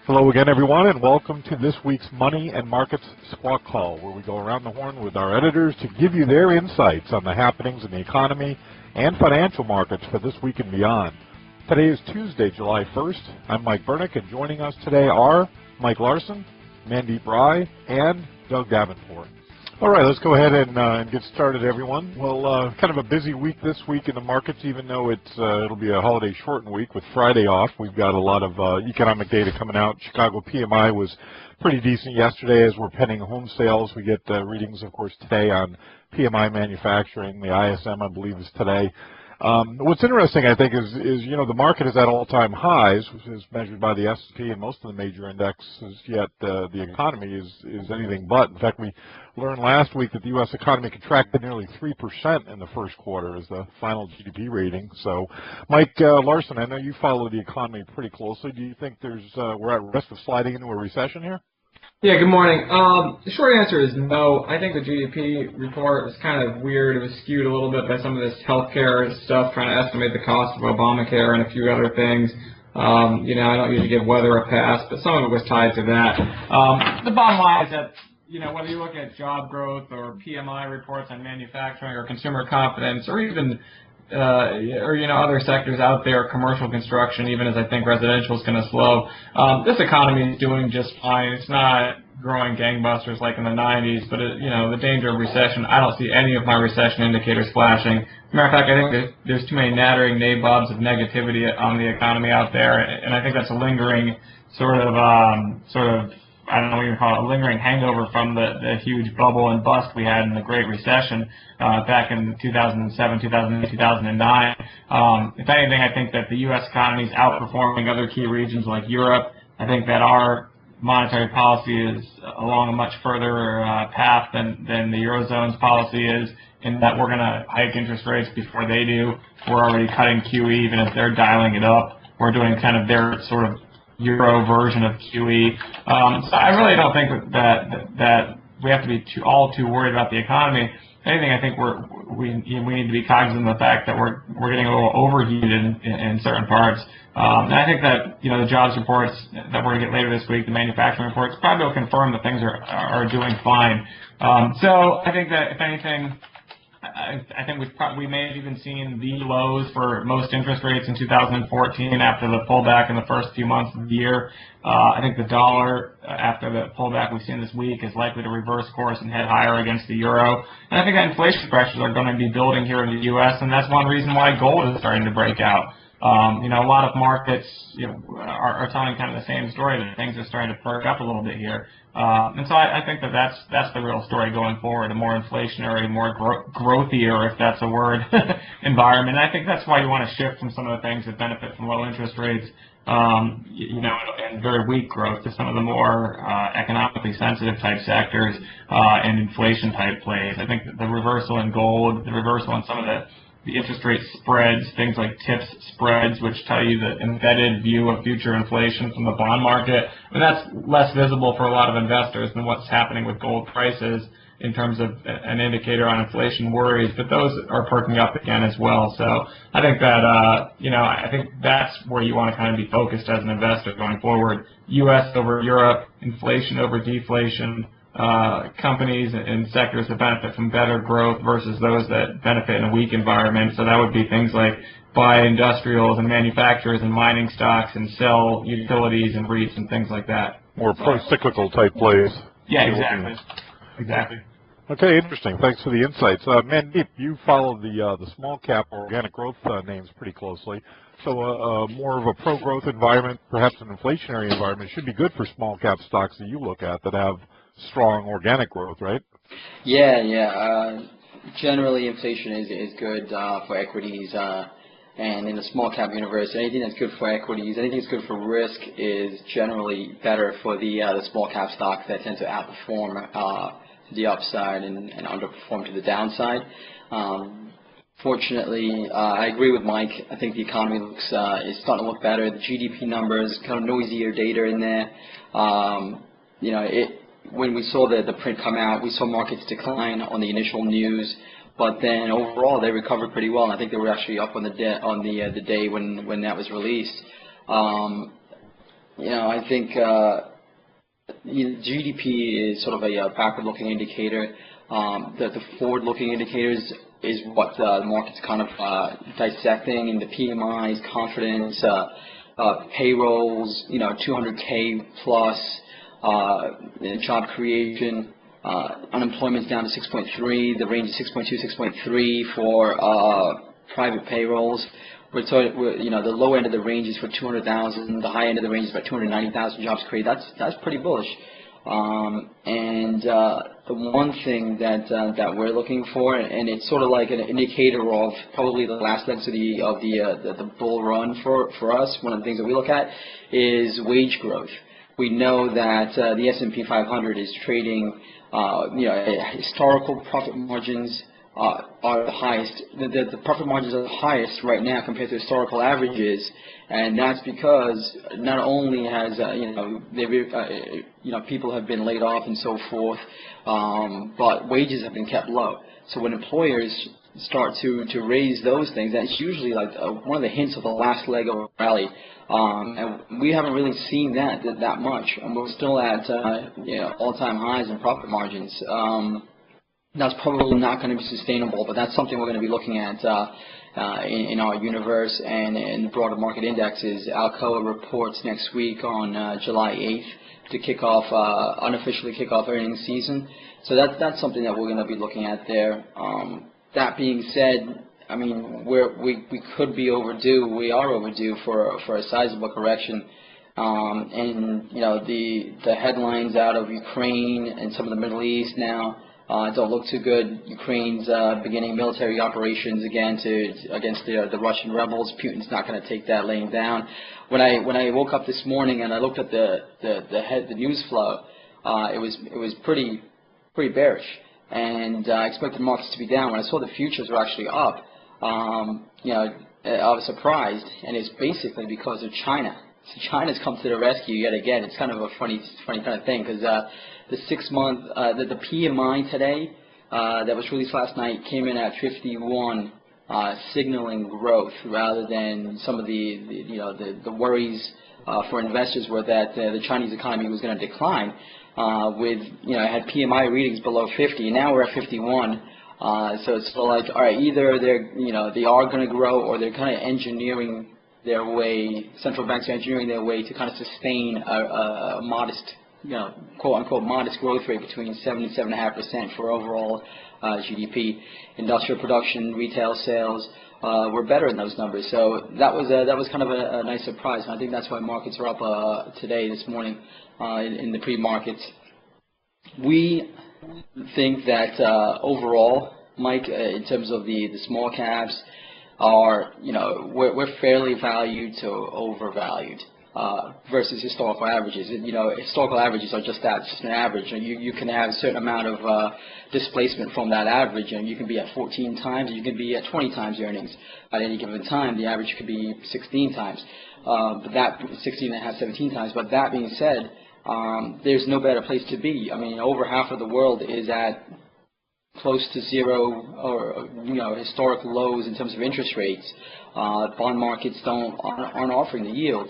Hello again, everyone, and welcome to this week's Money and Markets Squawk Call, where we go around the horn with our editors to give you their insights on the happenings in the economy and financial markets for this week and beyond. Today is Tuesday, July 1st. I'm Mike Bernick, and joining us today are Mike Larson, Mandeep Rai, and Doug Davenport. All right, let's go ahead and get started, everyone. Well, kind of a busy week this week in the markets, even though it'll be a holiday shortened week with Friday off. We've got a lot of economic data coming out. Chicago PMI was pretty decent yesterday as we're pending home sales. We get readings, of course, today on PMI manufacturing. The ISM, I believe, is today. What's interesting, I think, is the market is at all-time highs, which is measured by the S&P and most of the major indexes, yet the economy is anything but. In fact, we learned last week that the U.S. economy contracted nearly 3% in the first quarter as the final GDP rating. So, Mike Larson, I know you follow the economy pretty closely. Do you think we're at risk of sliding into a recession here? Yeah, good morning. The short answer is no. I think the GDP report was kind of weird. It was skewed a little bit by some of this healthcare stuff, trying to estimate the cost of Obamacare and a few other things. I don't usually give weather a pass, but some of it was tied to that. The bottom line is that, whether you look at job growth or PMI reports on manufacturing or consumer confidence or even other sectors out there, commercial construction, even as I think residential is going to slow. This economy is doing just fine. It's not growing gangbusters like in the 90s, but the danger of recession, I don't see any of my recession indicators flashing. As a matter of fact, I think there's too many nattering nabobs of negativity on the economy out there, and I think that's a lingering sort of I don't know what you call it, a lingering hangover from the huge bubble and bust we had in the Great Recession back in 2007, 2008, 2009. If anything, I think that the U.S. economy is outperforming other key regions like Europe. I think that our monetary policy is along a much further path than the Eurozone's policy is, in that we're going to hike interest rates before they do. We're already cutting QE even as they're dialing it up. We're doing kind of their sort of Euro version of QE. So I really don't think that we have to be all too worried about the economy. If anything, I think we need to be cognizant of the fact that we're getting a little overheated in certain parts. And I think that the jobs reports that we're going to get later this week, the manufacturing reports, probably will confirm that things are doing fine. So I think that if anything, I think we may have even seen the lows for most interest rates in 2014 after the pullback in the first few months of the year. I think the dollar, after the pullback we've seen this week, is likely to reverse course and head higher against the euro. And I think that inflation pressures are going to be building here in the U.S., and that's one reason why gold is starting to break out. A lot of markets are telling kind of the same story, that things are starting to perk up a little bit here. And so I think that's the real story going forward, a more inflationary, more growthier, if that's a word, environment. And I think that's why you want to shift from some of the things that benefit from low interest rates, and very weak growth to some of the more economically sensitive type sectors and inflation type plays. I think that the reversal in gold, the reversal in some of the interest rate spreads, things like TIPS spreads, which tell you the embedded view of future inflation from the bond market. And that's less visible for a lot of investors than what's happening with gold prices in terms of an indicator on inflation worries, but those are perking up again as well. So I think that, I think that's where you want to kind of be focused as an investor going forward. U.S. over Europe, inflation over deflation, companies and sectors that benefit from better growth versus those that benefit in a weak environment. So that would be things like buy industrials and manufacturers and mining stocks and sell utilities and REITs and things like that. More pro-cyclical type plays. Yeah, exactly. Okay, interesting. Thanks for the insights. Mandeep, you follow the small cap organic growth names pretty closely. So more of a pro-growth environment, perhaps an inflationary environment, should be good for small cap stocks that you look at that have strong organic growth, right? Yeah. Generally, inflation is good for equities, and in the small cap universe, anything that's good for equities, anything that's good for risk is generally better for the small cap stocks that tend to outperform to the upside and underperform to the downside. Fortunately, I agree with Mike. I think the economy is starting to look better. The GDP numbers, kind of noisier data in there. When we saw the print come out, we saw markets decline on the initial news, but then overall they recovered pretty well. And I think they were actually up on the day when that was released. I think GDP is sort of a backward-looking indicator. The forward-looking indicators is what the market's kind of dissecting, and the PMIs, confidence, payrolls, 200K plus, job creation, unemployment's down to 6.3. The range is 6.2, 6.3 for private payrolls. The low end of the range is for 200,000. The high end of the range is about 290,000 jobs created. That's pretty bullish. The one thing that we're looking for, and it's sort of like an indicator of probably the last legs of the bull run for us. One of the things that we look at is wage growth. We know that the S&P 500 is trading, historical profit margins are the highest. The profit margins are the highest right now compared to historical averages, and that's because not only has people have been laid off and so forth, but wages have been kept low. So when employers start to raise those things, that's usually like one of the hints of the last leg of a rally. And we haven't really seen that much, and we're still at all-time highs in profit margins. That's probably not going to be sustainable, but that's something we're going to be looking at in our universe and in the broader market indexes. Alcoa reports next week on July 8th to kick off, unofficially kick off earnings season. So that's something that we're going to be looking at there. That being said, I mean, we could be overdue. We are overdue for a sizable correction. And the headlines out of Ukraine and some of the Middle East now don't look too good. Ukraine's beginning military operations again against the Russian rebels. Putin's not going to take that laying down. When I woke up this morning and I looked at the news flow, it was pretty bearish, and I expected markets to be down. When I saw the futures were actually up, I was surprised, and it's basically because of China. So China's come to the rescue yet again. It's kind of a funny kind of thing, because the 6-month, the PMI today that was released last night came in at 51, signaling growth rather than some of the worries for investors were that the Chinese economy was going to decline. It had PMI readings below 50, and now we're at 51. So it's still like, all right, either they are going to grow, or they're kind of engineering their way. Central banks are engineering their way to kind of sustain a modest, quote unquote, modest growth rate between 7 and 7.5% for overall GDP. Industrial production, retail sales were better in those numbers. So that was kind of a nice surprise, and I think that's why markets are up today, this morning, in the pre-markets. We think that overall, Mike, in terms of the small caps, we're fairly valued to overvalued versus historical averages. Historical averages are just that, just an average. You can have a certain amount of displacement from that average, and you can be at 14 times, you can be at 20 times earnings at any given time. The average could be 16 times, but that 16 and a half, 17 times. But that being said, there's no better place to be. I mean, over half of the world is at close to zero or historic lows in terms of interest rates. Bond markets aren't offering the yield.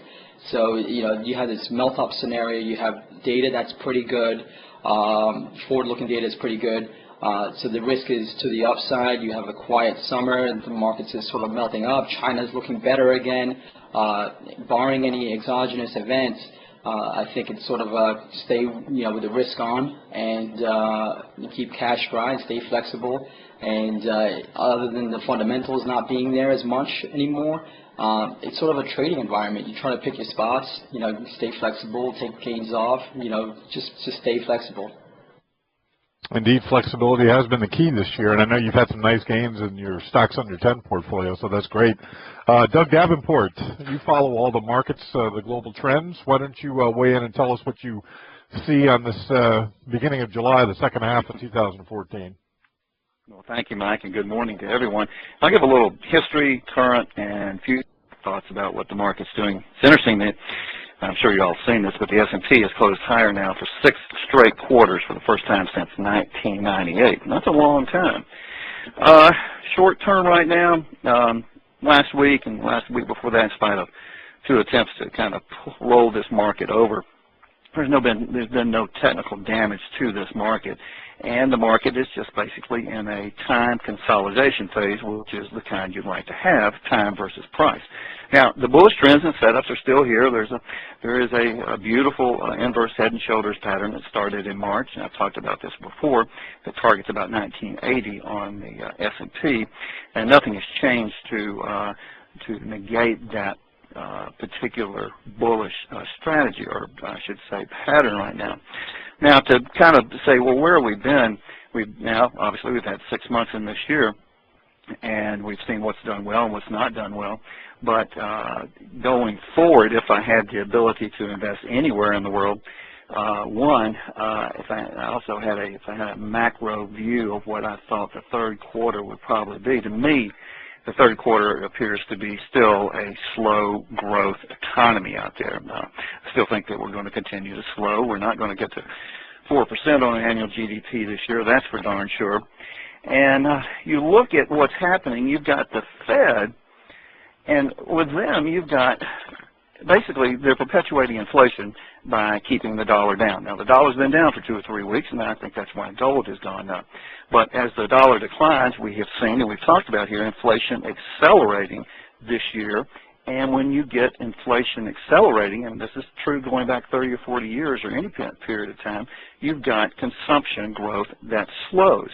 So you have this melt-up scenario. You have data that's pretty good. Forward-looking data is pretty good. So the risk is to the upside. You have a quiet summer, and the markets is sort of melting up. China's looking better again. Barring any exogenous events, I think it's sort of stay with the risk on, and keep cash dry and stay flexible. And other than the fundamentals not being there as much anymore, it's sort of a trading environment. You try to pick your spots, stay flexible, take gains off, just stay flexible. Indeed, flexibility has been the key this year, and I know you've had some nice gains in your stocks under 10 portfolio, so that's great. Doug Davenport, you follow all the markets, the global trends. Why don't you weigh in and tell us what you see on this beginning of July, the second half of 2014? Well, thank you, Mike, and good morning to everyone. I'll give a little history, current, and future thoughts about what the market's doing. It's interesting that, I'm sure you all have seen this, but the S&P has closed higher now for 6 straight quarters for the first time since 1998. And that's a long time. Short term right now, last week and last week before that, in spite of two attempts to kind of roll this market over. There's been no technical damage to this market, and the market is just basically in a time consolidation phase, which is the kind you'd like to have, time versus price. Now, the bullish trends and setups are still here. There is a beautiful inverse head and shoulders pattern that started in March, and I've talked about this before, that targets about 1980 on the S&P, and nothing has changed to negate that particular bullish strategy, or I should say pattern right now. Now, to kind of say, well, where have we been? Obviously we've had 6 months in this year, and we've seen what's done well and what's not done well. But going forward, if I had the ability to invest anywhere in the world, if I had a macro view of what I thought the third quarter would probably be, to me, the third quarter appears to be still a slow growth economy out there. I still think that we're going to continue to slow. We're not going to get to 4% on annual GDP this year. That's for darn sure. And you look at what's happening. You've got the Fed, and with them, you've got basically they're perpetuating inflation by keeping the dollar down. Now, the dollar's been down for 2 or 3 weeks, and I think that's why gold has gone up. But as the dollar declines, we have seen, and we've talked about here, inflation accelerating this year. And when you get inflation accelerating, and this is true going back 30 or 40 years or any period of time, you've got consumption growth that slows.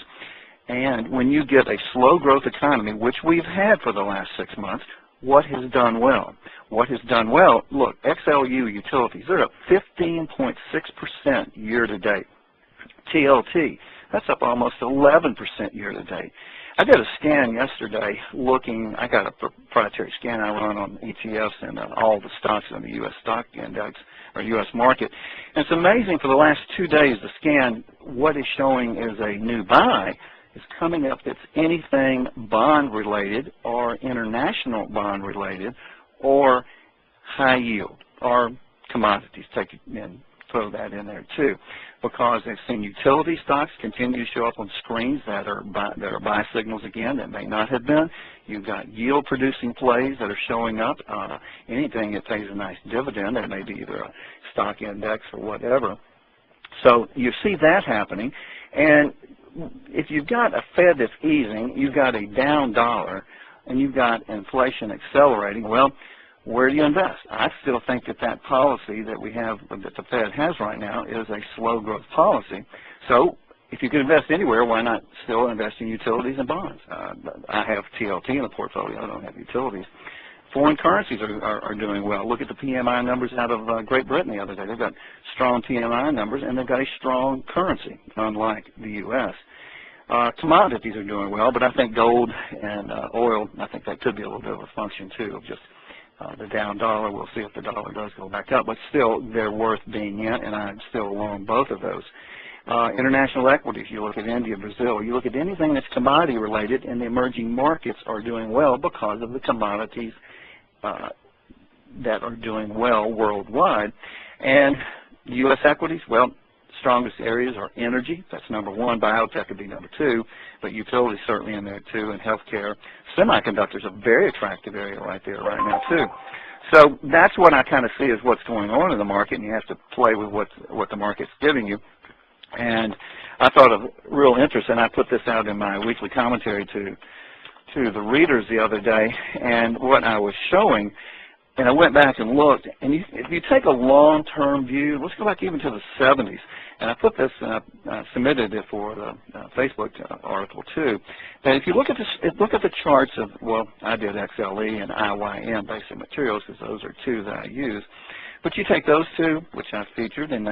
And when you get a slow growth economy, which we've had for the last 6 months, what has done well? What has done well, look, XLU utilities, they're up 15.6% year to date. TLT, that's up almost 11% year to date. I did a scan yesterday looking, I got a proprietary scan I run on ETFs and all the stocks on the U.S. stock index or U.S. market. And it's amazing, for the last 2 days, the scan, what is showing is a new buy is coming up that's anything bond related or international bond related or high yield or commodities. Take it and throw that in there too, because they've seen utility stocks continue to show up on screens that are buy signals again that may not have been. You've got yield producing plays that are showing up. Anything that pays a nice dividend, that may be either a stock index or whatever. So you see that happening, and if you've got a Fed that's easing, you've got a down dollar, and you've got inflation accelerating, well, where do you invest? I still think that that policy that we have, that the Fed has right now, is a slow growth policy. So if you can invest anywhere, why not still invest in utilities and bonds? I have TLT in the portfolio. I don't have utilities. Foreign currencies are doing well. Look at the PMI numbers out of Great Britain the other day. They've got strong PMI numbers, and they've got a strong currency, unlike the U.S. Commodities are doing well, but I think gold and oil, I think that could be a little bit of a function, too, of just the down dollar. We'll see if the dollar does go back up, but still, they're worth being in, and I'm still along both of those. International equities, you look at India, Brazil, you look at anything that's commodity related, and the emerging markets are doing well because of the commodities that are doing well worldwide. And U.S. equities, well, strongest areas are energy, that's number one. Biotech would be number two, but utilities certainly in there too, and healthcare. Semiconductors, a very attractive area right there right now too. So that's what I kind of see as what's going on in the market, and you have to play with what the market's giving you. And I thought of real interest, and I put this out in my weekly commentary to the readers the other day, and what I was showing, and I went back and looked, and if you take a long-term view, let's go back even to the 70s, and I put this, I submitted it for the Facebook article too, that if you look at the charts of, well, I did XLE and IYM, basic materials, because those are two that I use, but you take those two, which I featured, and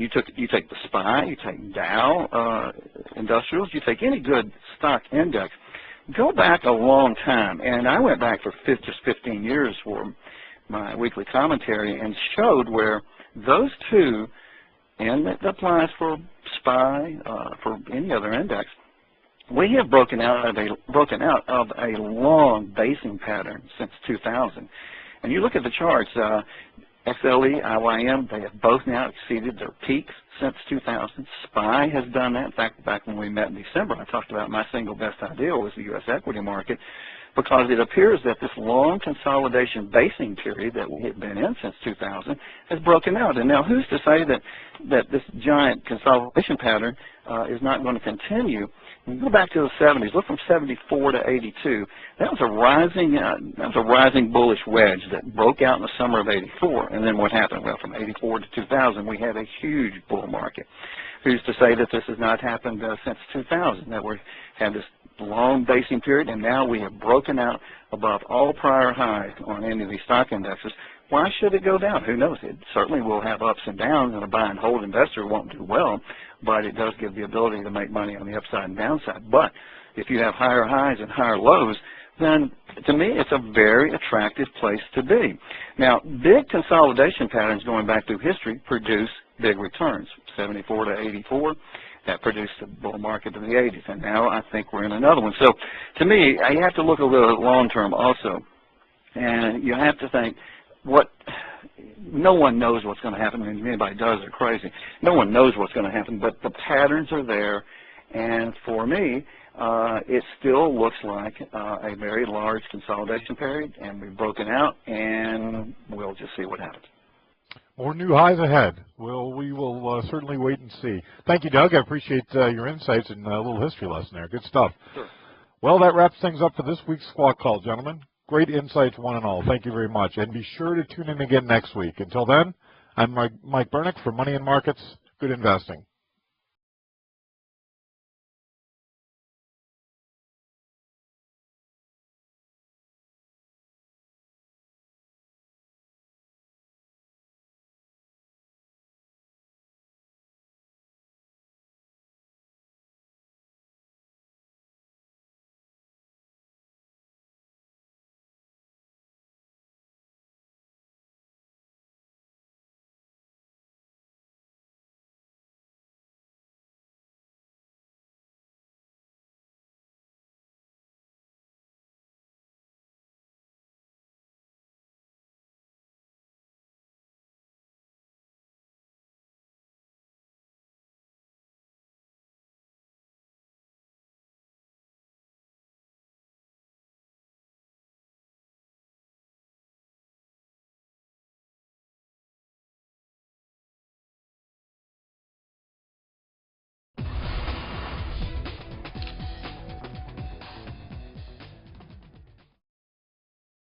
you take the SPY, you take Dow Industrials, you take any good stock index, go back a long time, and I went back for just 15 years for my weekly commentary and showed where those two, and that applies for SPY, for any other index, we have broken out of a long basing pattern since 2000. And you look at the charts, XLE, IYM, they have both now exceeded their peaks since 2000. SPY has done that. In fact, back when we met in December, I talked about my single best idea was the U.S. equity market. because it appears that this long consolidation basing period that we have been in since 2000 has broken out. And now who's to say that this giant consolidation pattern is not going to continue? When you go back to the 70s, look from 74 to 82. That was a rising bullish wedge that broke out in the summer of 84. And then what happened? Well, from 84 to 2000, we had a huge bull market. Who's to say that this has not happened since 2000, that we had this long basing period, and now we have broken out above all prior highs on any of these stock indexes? Why should it go down? Who knows? It certainly will have ups and downs, and a buy and hold investor won't do well, but it does give the ability to make money on the upside and downside. But if you have higher highs and higher lows, then to me it's a very attractive place to be. Now, big consolidation patterns going back through history produce big returns. 74 to 84, that produced the bull market of the 80s, and now I think we're in another one. So to me, you have to look a little long term also, and you have to think, no one knows what's going to happen. I mean, if anybody does, they're crazy. No one knows what's going to happen, but the patterns are there, and for me, it still looks like a very large consolidation period, and we've broken out, and we'll just see what happens. More new highs ahead. We will certainly wait and see. Thank you, Doug. I appreciate your insights and a little history lesson there. Good stuff. Sure. Well, that wraps things up for this week's Squawk Call, gentlemen. Great insights, one and all. Thank you very much. And be sure to tune in again next week. Until then, I'm Mike Bernick for Money and Markets. Good investing.